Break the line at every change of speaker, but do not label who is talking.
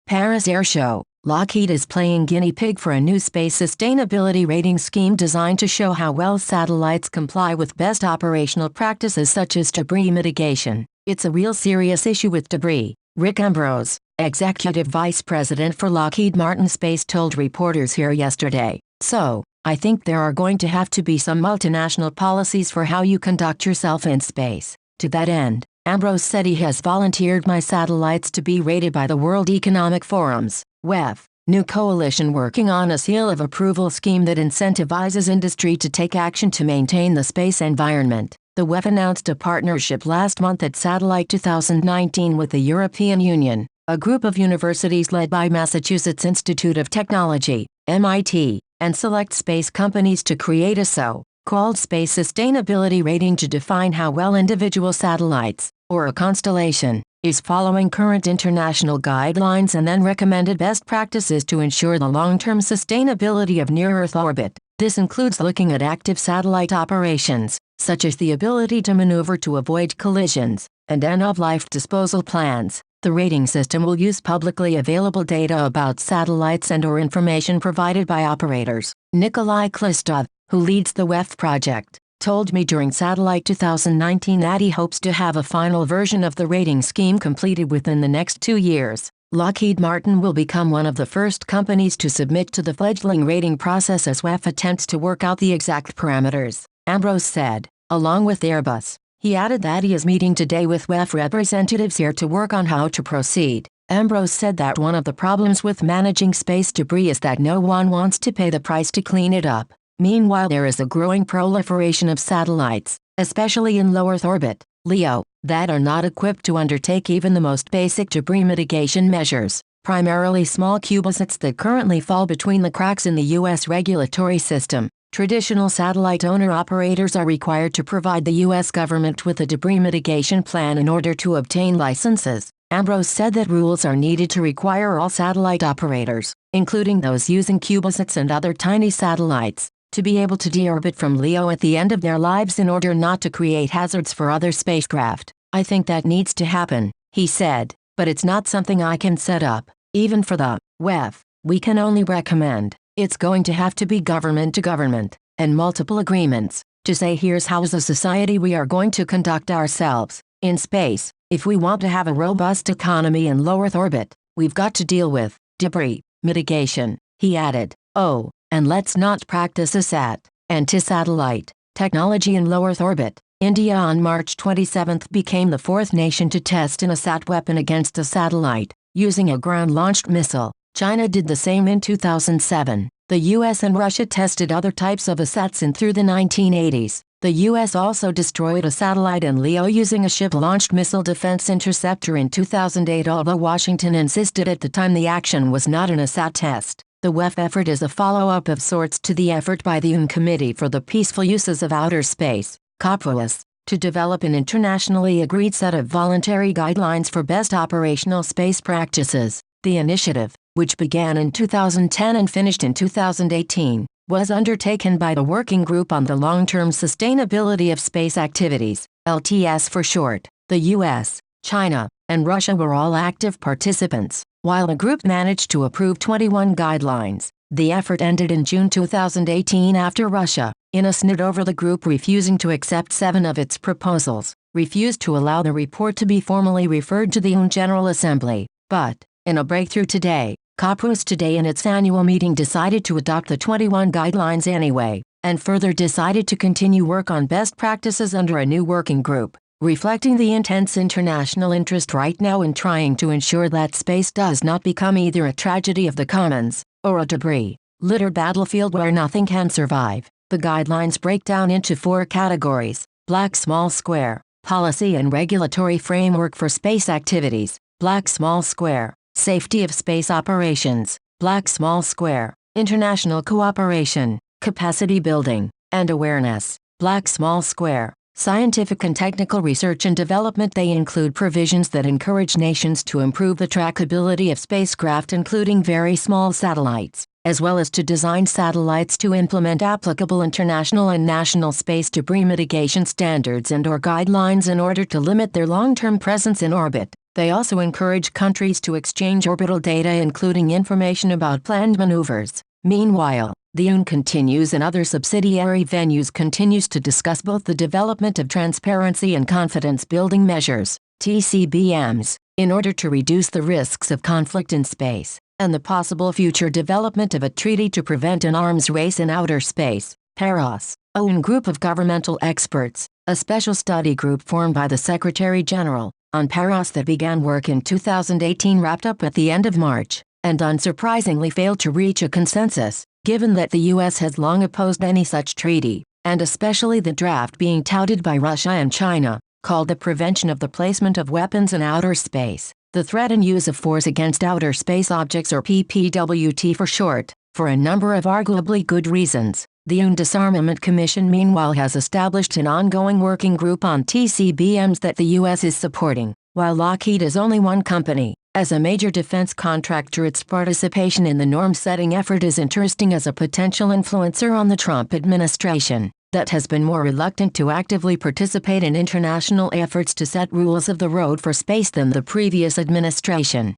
Paris Air Show. Lockheed is playing guinea pig for a new space sustainability rating scheme designed to show how well satellites comply with best operational practices such as debris mitigation. It's a real serious issue with debris, Rick Ambrose, executive vice president for Lockheed Martin Space, told reporters here yesterday. So, I think there are going to have to be some multinational policies for how you conduct yourself in space. To that end, Ambrose said he has volunteered my satellites to be rated by the World Economic Forum's WEF, new coalition working on a seal of approval scheme that incentivizes industry to take action to maintain the space environment. The WEF announced a partnership last month at Satellite 2019 with the European Union, a group of universities led by Massachusetts Institute of Technology, MIT, and select space companies to create a so-called space sustainability rating to define how well individual satellites, or a constellation, is following current international guidelines and then recommended best practices to ensure the long-term sustainability of near-Earth orbit. This includes looking at active satellite operations, such as the ability to maneuver to avoid collisions, and end-of-life disposal plans. The rating system will use publicly available data about satellites and/or information provided by operators. Nikolai Klistov, who leads the WEF project, told me during Satellite 2019 that he hopes to have a final version of the rating scheme completed within the next 2 years. Lockheed Martin will become one of the first companies to submit to the fledgling rating process as WEF attempts to work out the exact parameters, Ambrose said. Along with Airbus, he added that he is meeting today with WEF representatives here to work on how to proceed. Ambrose said that one of the problems with managing space debris is that no one wants to pay the price to clean it up. Meanwhile, there is a growing proliferation of satellites, especially in low Earth orbit, LEO, that are not equipped to undertake even the most basic debris mitigation measures, primarily small CubeSats that currently fall between the cracks in the U.S. regulatory system. Traditional satellite owner-operators are required to provide the U.S. government with a debris mitigation plan in order to obtain licenses. Ambrose said that rules are needed to require all satellite operators, including those using CubeSats and other tiny satellites, to be able to deorbit from LEO at the end of their lives in order not to create hazards for other spacecraft. I think that needs to happen, he said, but it's not something I can set up. Even for the WEF, we can only recommend. It's going to have to be government to government, and multiple agreements, to say here's how as a society we are going to conduct ourselves in space. If we want to have a robust economy in low Earth orbit, we've got to deal with debris mitigation, he added. Oh, and let's not practice ASAT, anti-satellite, technology in low Earth orbit. India on March 27 became the fourth nation to test an ASAT weapon against a satellite, using a ground-launched missile. China did the same in 2007. The US and Russia tested other types of ASATs in through the 1980s. The US also destroyed a satellite in LEO using a ship-launched missile defense interceptor in 2008, although Washington insisted at the time the action was not an ASAT test. The WEF effort is a follow-up of sorts to the effort by the UN Committee for the Peaceful Uses of Outer Space, COPUOS, to develop an internationally agreed set of voluntary guidelines for best operational space practices. The initiative, which began in 2010 and finished in 2018, was undertaken by the Working Group on the Long-Term Sustainability of Space Activities, LTS for short. The US, China, and Russia were all active participants. While the group managed to approve 21 guidelines, the effort ended in June 2018 after Russia, in a snit over the group refusing to accept 7 of its proposals, refused to allow the report to be formally referred to the UN General Assembly. But, in a breakthrough today, COPUOS today in its annual meeting decided to adopt the 21 guidelines anyway, and further decided to continue work on best practices under a new working group, reflecting the intense international interest right now in trying to ensure that space does not become either a tragedy of the commons, or a debris-littered battlefield where nothing can survive. The guidelines break down into 4 categories: black small square, policy and regulatory framework for space activities; black small square, safety of space operations; black small square, international cooperation, capacity building, and awareness; black small square, scientific and technical research and development. They include provisions that encourage nations to improve the trackability of spacecraft, including very small satellites, as well as to design satellites to implement applicable international and national space debris mitigation standards and/or guidelines in order to limit their long-term presence in orbit. They also encourage countries to exchange orbital data, including information about planned maneuvers. Meanwhile, the UN continues and other subsidiary venues continues to discuss both the development of transparency and confidence-building measures, TCBMs, in order to reduce the risks of conflict in space, and the possible future development of a treaty to prevent an arms race in outer space. PAROS, a UN group of governmental experts, a special study group formed by the Secretary General on PAROS that began work in 2018 wrapped up at the end of March, and unsurprisingly failed to reach a consensus, given that the U.S. has long opposed any such treaty, and especially the draft being touted by Russia and China, called the Prevention of the Placement of Weapons in Outer Space, the Threat and Use of Force Against Outer Space Objects, or PPWT for short, for a number of arguably good reasons. The UN Disarmament Commission meanwhile has established an ongoing working group on TCBMs that the U.S. is supporting. While Lockheed is only one company, as a major defense contractor, its participation in the norm-setting effort is interesting as a potential influencer on the Trump administration that has been more reluctant to actively participate in international efforts to set rules of the road for space than the previous administration.